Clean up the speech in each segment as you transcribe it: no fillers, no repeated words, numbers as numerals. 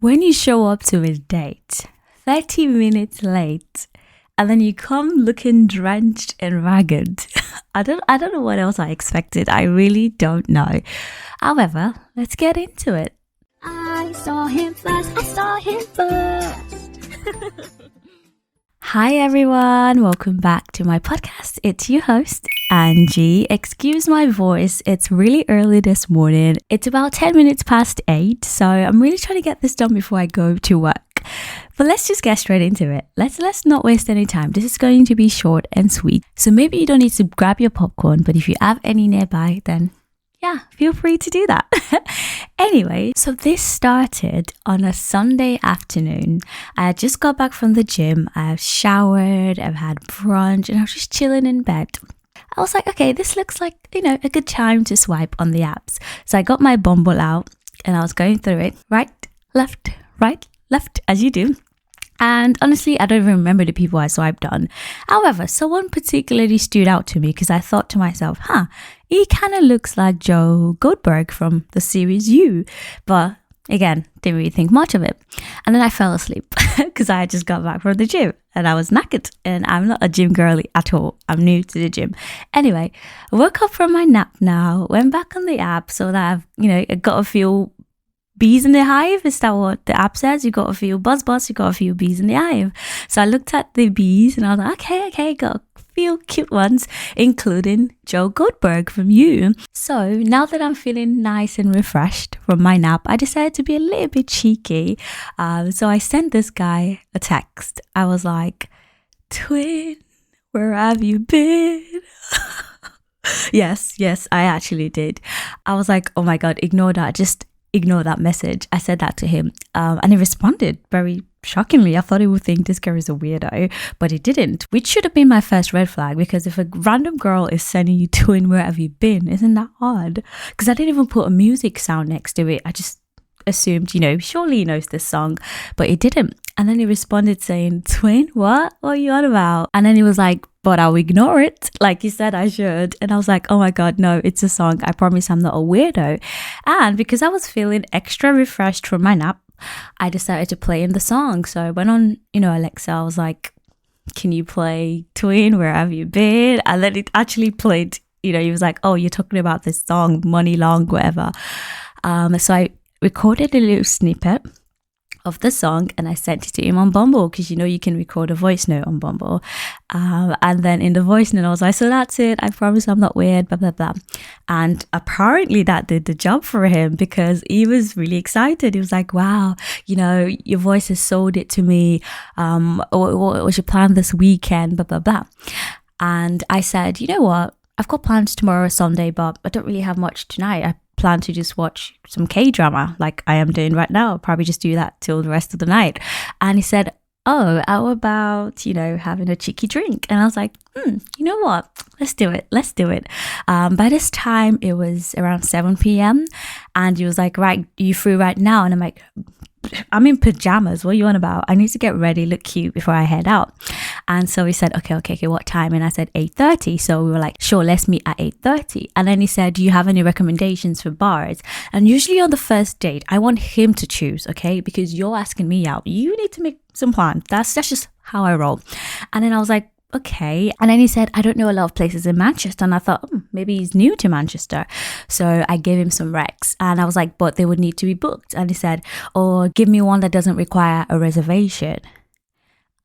When you show up to a date 30 minutes late and then you come looking drenched and ragged, I don't know what else I expected. I really don't know. However, let's get into it. I saw him first. Hi everyone, welcome back to my podcast. It's your host, Anjy. Excuse my voice, it's really early this morning. It's about 10 minutes past 8, so I'm really trying to get this done before I go to work. But let's just get straight into it. Let's not waste any time. This is going to be short and sweet. So maybe you don't need to grab your popcorn, but if you have any nearby, then yeah, feel free to do that. Anyway, so this started on a Sunday afternoon. I had just got back from the gym. I've showered, I've had brunch, and I was just chilling in bed. I was like, okay, this looks like, a good time to swipe on the apps. So I got my Bumble out and I was going through it. Right, left, as you do. And honestly, I don't even remember the people I swiped on. However, someone particularly stood out to me because I thought to myself, he kind of looks like Joe Goldberg from the series You. But again, didn't really think much of it. And then I fell asleep because I had just got back from the gym and I was knackered. And I'm not a gym girly at all. I'm new to the gym. Anyway, I woke up from my nap now, went back on the app so that I've, got a few bees in the hive. Is that what the app says? You got a few buzz, you got a few bees in the hive. So I looked at the bees and I was like, okay, got a few cute ones, including Joe Goldberg from You. So now that I'm feeling nice and refreshed from my nap, I decided to be a little bit cheeky. So I sent this guy a text. I was like, twin, where have you been? Yes, I actually did. I was like, oh my God, ignore that. Just ignore that message. I said that to him and he responded very shockingly. I thought he would think this girl is a weirdo, but he didn't, which should have been my first red flag, because if a random girl is sending you twin, where have you been, isn't that odd? Because I didn't even put a music sound next to it. I just assumed, surely he knows this song, but he didn't. And then he responded saying, twin, what are you on about? And then he was like, but I'll ignore it, like you said I should. And I was like, oh my God, no, it's a song. I promise I'm not a weirdo. And because I was feeling extra refreshed from my nap, I decided to play him the song. So I went on, Alexa, I was like, can you play Twin, where have you been? And then it actually played, he was like, oh, you're talking about this song, Money Long, whatever. So I recorded a little snippet of the song and I sent it to him on Bumble, because you can record a voice note on Bumble, and then in the voice note I was like, so that's it, I promise I'm not weird, blah blah blah. And apparently that did the job for him, because he was really excited. He was like, wow, your voice has sold it to me. What was your plan this weekend, blah blah blah. And I said, you know what, I've got plans tomorrow, Sunday, but I don't really have much tonight. I plan to just watch some K-drama like I am doing right now. I'll probably just do that till the rest of the night. And he said, oh, how about, having a cheeky drink? And I was like, you know what? Let's do it. By this time, it was around 7 p.m. And he was like, right, you free right now? And I'm like, I'm in pajamas. What are you on about? I need to get ready, look cute before I head out. And so he said, okay, what time? And I said 8:30. So we were like, sure, let's meet at 8:30. And then he said, do you have any recommendations for bars? And usually on the first date, I want him to choose, okay? Because you're asking me out. You need to make some plans. That's just how I roll. And then I was like, okay. And then he said, I don't know a lot of places in Manchester. And I thought, maybe he's new to Manchester. So I gave him some recs and I was like, but they would need to be booked. And he said, or give me one that doesn't require a reservation.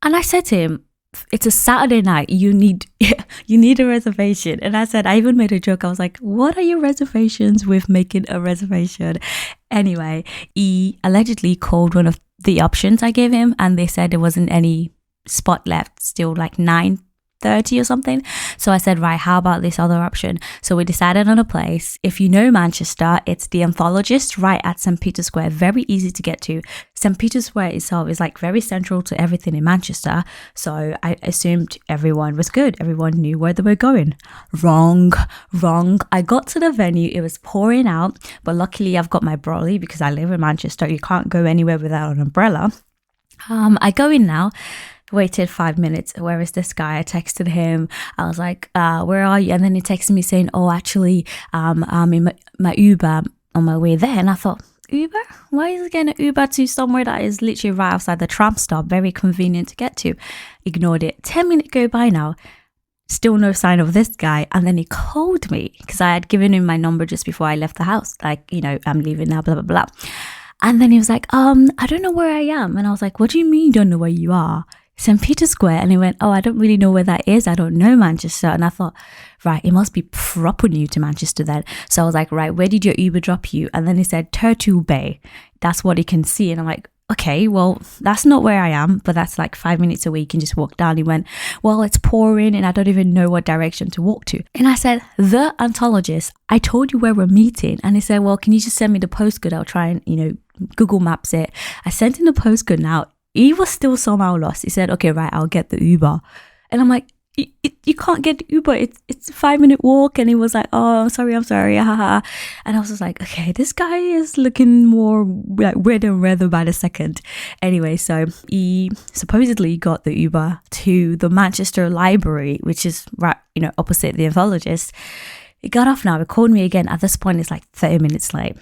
And I said to him, it's a Saturday night. You need a reservation. And I said, I even made a joke. I was like, what are your reservations with making a reservation? Anyway, he allegedly called one of the options I gave him and they said there wasn't any spot left, still like 9:30 or something. So I said, right, how about this other option? So we decided on a place. If you know Manchester, it's the Anthologist right at St. Peter's Square. Very easy to get to. St. Peter's Square itself is like very central to everything in Manchester. So I assumed everyone was good. Everyone knew where they were going. Wrong. I got to the venue. It was pouring out, but luckily I've got my brolly because I live in Manchester. You can't go anywhere without an umbrella. I go in now. Waited 5 minutes. Where is this guy? I texted him. I was like, where are you? And then he texted me saying, oh, actually, I'm in my Uber on my way there. And I thought, Uber? Why is he getting an Uber to somewhere that is literally right outside the tram stop? Very convenient to get to. Ignored it. 10 minutes go by now. Still no sign of this guy. And then he called me because I had given him my number just before I left the house. Like, I'm leaving now, blah, blah, blah. And then he was like, I don't know where I am. And I was like, what do you mean you don't know where you are? St. Peter's Square. And he went, I don't really know where that is. I don't know Manchester. And I thought, right, it must be proper new to Manchester then. So I was like, right, where did your Uber drop you? And then he said, Turtle Bay. That's what he can see. And I'm like, okay, well, that's not where I am, but that's like 5 minutes away. You can just walk down. He went, well, it's pouring and I don't even know what direction to walk to. And I said, the ontologist, I told you where we're meeting. And he said, well, can you just send me the postcode? I'll try and, Google Maps it. I sent him the postcode now. He was still somehow lost. He said, okay, right, I'll get the Uber. And I'm like, you can't get the Uber. It's a 5-minute walk. And he was like, oh, I'm sorry. And I was just like, okay, this guy is looking more like weirder and weirder by the second. Anyway, so he supposedly got the Uber to the Manchester Library, which is right, opposite the anthologist. He got off now. He called me again. At this point, it's like 30 minutes late.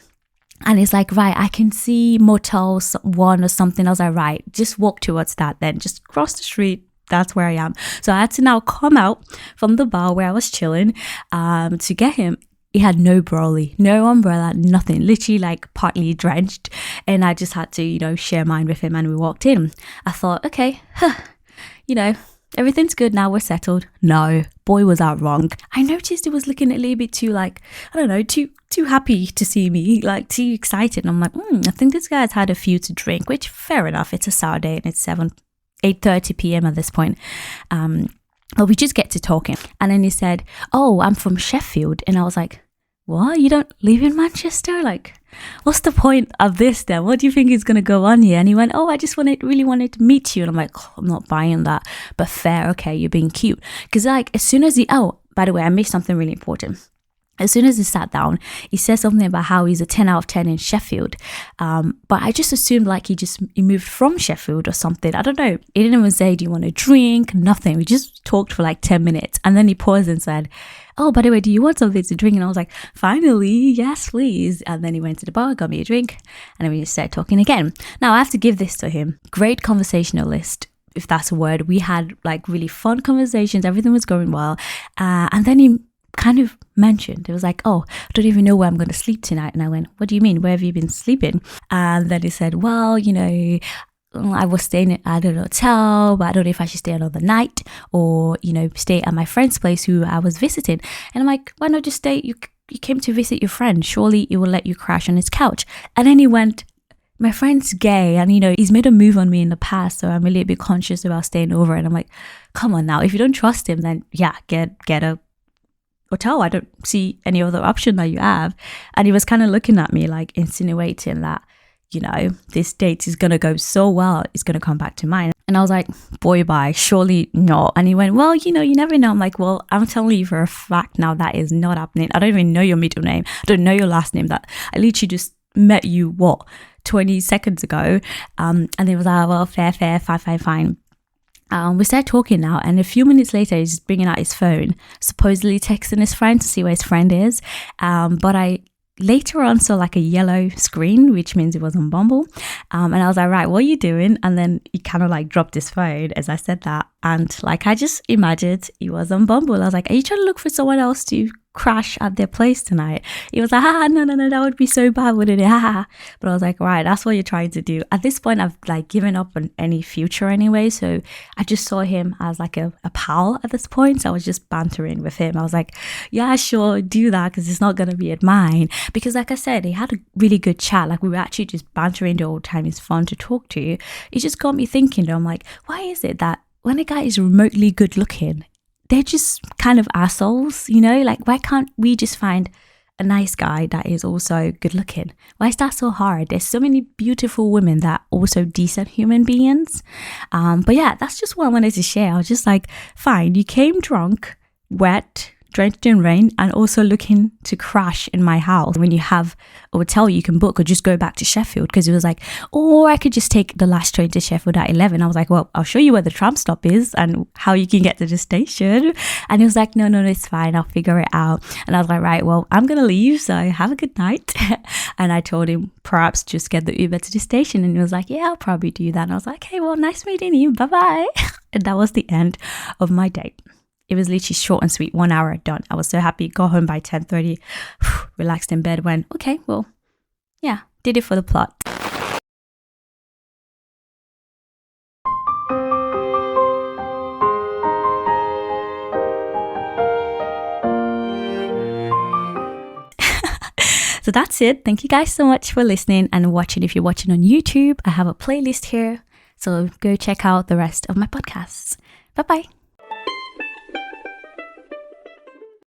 And he's like, right, I can see Motel 1 or something. I was like, right, just walk towards that then. Just cross the street. That's where I am. So I had to now come out from the bar where I was chilling to get him. He had no brolly, no umbrella, nothing, literally like partly drenched. And I just had to, share mine with him and we walked in. I thought, okay, everything's good now, we're settled. No, boy was out wrong. I noticed he was looking a little bit too too happy to see me, like too excited. And I'm like, I think this guy's had a few to drink, which fair enough. It's a Saturday and it's 8:30 p.m. at this point. But we just get to talking. And then he said, oh, I'm from Sheffield. And I was like, what? You don't live in Manchester? Like, what's the point of this then? What do you think is going to go on here? And he went, oh, I just really wanted to meet you. And I'm like, I'm not buying that. But fair, okay, you're being cute. Because like, as soon as by the way, I missed something really important. As soon as he sat down, he said something about how he's a 10 out of 10 in Sheffield. But I just assumed like he moved from Sheffield or something. I don't know. He didn't even say, do you want a drink? Nothing. We just talked for like 10 minutes. And then he paused and said, oh, by the way, do you want something to drink? And I was like, finally, yes, please. And then he went to the bar, got me a drink. And then we just started talking again. Now I have to give this to him. Great conversationalist, if that's a word. We had like really fun conversations. Everything was going well. And then he kind of mentioned, it was like, oh, I don't even know where I'm going to sleep tonight. And I went, what do you mean? Where have you been sleeping? And then he said, well, I was staying at an hotel, but I don't know if I should stay another night or, stay at my friend's place who I was visiting. And I'm like, why not just stay? You came to visit your friend. Surely he will let you crash on his couch. And then he went, my friend's gay and, he's made a move on me in the past. So I'm a little bit conscious about staying over. And I'm like, come on now. If you don't trust him, then yeah, get a hotel. I don't see any other option that you have. And he was kind of looking at me like insinuating that, this date is going to go so well, it's going to come back to mine. And I was like, boy, bye, surely not. And he went, well, you never know. I'm like, well, I'm telling you for a fact now that is not happening. I don't even know your middle name. I don't know your last name. That I literally just met you, 20 seconds ago. And he was like, well, fair, fine. We started talking now, and a few minutes later, he's bringing out his phone, supposedly texting his friend to see where his friend is. But I later on saw like a yellow screen, which means it was on Bumble. And I was like, right, what are you doing? And then he kind of like dropped his phone as I said that. And like, I just imagined he was on Bumble. I was like, are you trying to look for someone else to crash at their place tonight? He was like, no, that would be so bad, wouldn't it? But I was like, right, that's what you're trying to do. At this point, I've like given up on any future anyway. So I just saw him as like a pal at this point. So I was just bantering with him. I was like, yeah, sure, do that because it's not going to be at mine. Because like I said, he had a really good chat. Like we were actually just bantering the whole time. It's fun to talk to you. It just got me thinking, I'm like, why is it that when a guy is remotely good looking, they're just kind of assholes, like why can't we just find a nice guy that is also good looking? Why is that so hard? There's so many beautiful women that are also decent human beings. But yeah, that's just what I wanted to share. I was just like, fine, you came drunk, wet, drenched in rain and also looking to crash in my house. When you have a hotel you can book or just go back to Sheffield, because it was like, or I could just take the last train to Sheffield at 11. I was like, well, I'll show you where the tram stop is and how you can get to the station. And he was like, no, it's fine, I'll figure it out. And I was like, right, well, I'm gonna leave, so have a good night. And I told him perhaps just get the Uber to the station, and he was like, yeah, I'll probably do that. And I was like, okay, well, nice meeting you, bye-bye. And that was the end of my date. It was literally short and sweet, 1 hour done. I was so happy. Got home by 10:30, relaxed in bed, went, okay, well, yeah, did it for the plot. So that's it. Thank you guys so much for listening and watching. If you're watching on YouTube, I have a playlist here. So go check out the rest of my podcasts. Bye-bye.